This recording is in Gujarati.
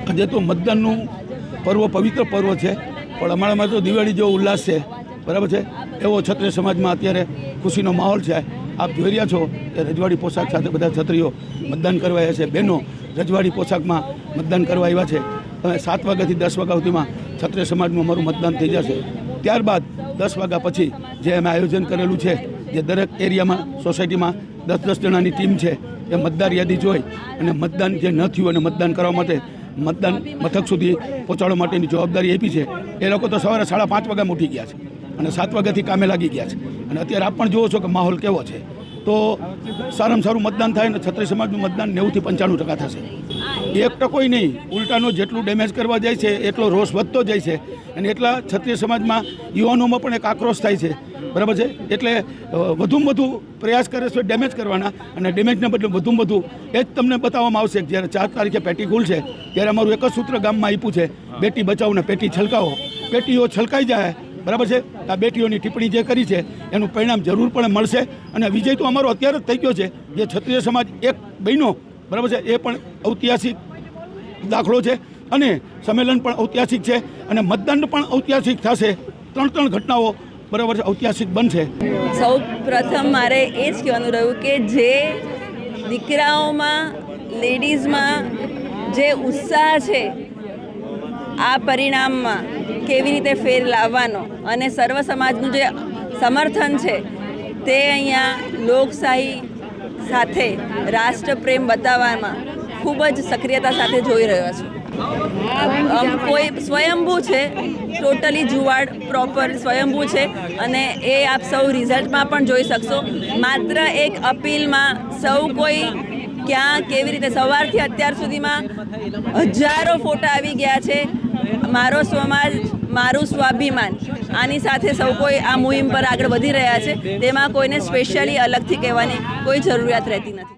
આજે તો મતદાનનું પર્વ પવિત્ર પર્વ છે, પણ અમારામાં તો દિવાળી જેવો ઉલ્લાસ છે, બરાબર છે. એવો ક્ષત્રિય સમાજમાં અત્યારે ખુશીનો માહોલ છે. આપ જોઈ રહ્યા છો કે રજવાડી પોશાક સાથે બધા ક્ષત્રિયો મતદાન કરવા આવ્યા છે. બહેનો રજવાડી પોશાકમાં મતદાન કરવા આવ્યા છે. 7 વાગ્યાથી 10 વાગ્યા સુધીમાં ક્ષત્રિય સમાજમાં અમારું મતદાન થઈ જશે. ત્યારબાદ 10 વાગ્યા પછી જે અમે આયોજન કરેલું છે, જે દરેક એરિયામાં સોસાયટીમાં 10-10 જણાની ટીમ છે, એ મતદાર યાદી જોઈ અને મતદાન જે ન થયું અને મતદાન કરવા માટે મતદાન મથક સુધી પહોંચાડવા માટેની જવાબદારી આપી છે. એ લોકો તો સવારે 5:30 વાગ્યામાં ઉઠી ગયા છે અને 7 વાગ્યાથી કામે લાગી ગયા છે. અને અત્યારે આપ પણ જુઓ છો કે માહોલ કેવો છે. તો સારામાં સારું મતદાન થાય ને ક્ષત્રિય સમાજનું મતદાન 90% થી 95% થશે. 1% નહીં, ઉલટાનો જેટલું ડેમેજ કરવા જાય છે એટલો રોષ વધતો જાય છે અને એટલા ક્ષત્રિય સમાજમાં યુવાનોમાં પણ એક આક્રોશ થાય છે, બરાબર છે. એટલે વધુમાં વધુ પ્રયાસ કરે છે ડેમેજ કરવાના, અને ડેમેજને બદલે વધુમાં વધુ એ જ તમને બતાવવામાં આવશે કે જ્યારે 4 તારીખે પેટી ખુલશે ત્યારે અમારું એક જ સૂત્ર ગામમાં આપ્યું છે, બેટી બચાવો ને પેટી છલકાવો. પેટીઓ છલકાઈ જાય, બરાબર છે. આ બેટીઓની ટિપ્પણી જે કરી છે એનું પરિણામ જરૂર પણ મળશે. અને વિજય તો અમારો અત્યારે જ થઈ ગયો છે. જે ક્ષત્રિય સમાજ એક બહેનો, બરાબર છે, એ પણ ઐતિહાસિક દાખલો છે અને સંમેલન પણ ઐતિહાસિક છે અને મતદાન પણ ઐતિહાસિક થશે. 3 ઘટનાઓ, બરાબર છે, ઐતિહાસિક બનશે. સૌ પ્રથમ મારે એ જ કહેવાનું રહ્યું કે જે દીકરાઓમાં, લેડીઝમાં જે ઉત્સાહ છે આ પરિણામમાં કેવી રીતે ફેર લાવવાનો અને સર્વ સમાજનું જે સમર્થન છે તે અહીંયા લોકશાહી સાથે રાષ્ટ્રપ્રેમ બતાવવામાં ખૂબ જ સક્રિયતા સાથે જોઈ રહ્યો છું. કોઈ સ્વયંભૂ છે, ટોટલી જુવાડ પ્રોપર સ્વયંભૂ છે અને એ આપ સૌ રિઝલ્ટમાં પણ જોઈ શકશો. માત્ર એક અપીલમાં સૌ કોઈ ક્યાં કેવી રીતે સવારથી અત્યાર સુધીમાં હજારો ફોટા આવી ગયા છે. મારો સમાજ મારું સ્વાભિમાન, આની સાથે સૌ કોઈ આ મુહિમ પર આગળ વધી રહ્યા છે. તેમાં કોઈને સ્પેશિયલી અલગથી કહેવાની કોઈ જરૂરિયાત રહેતી નથી.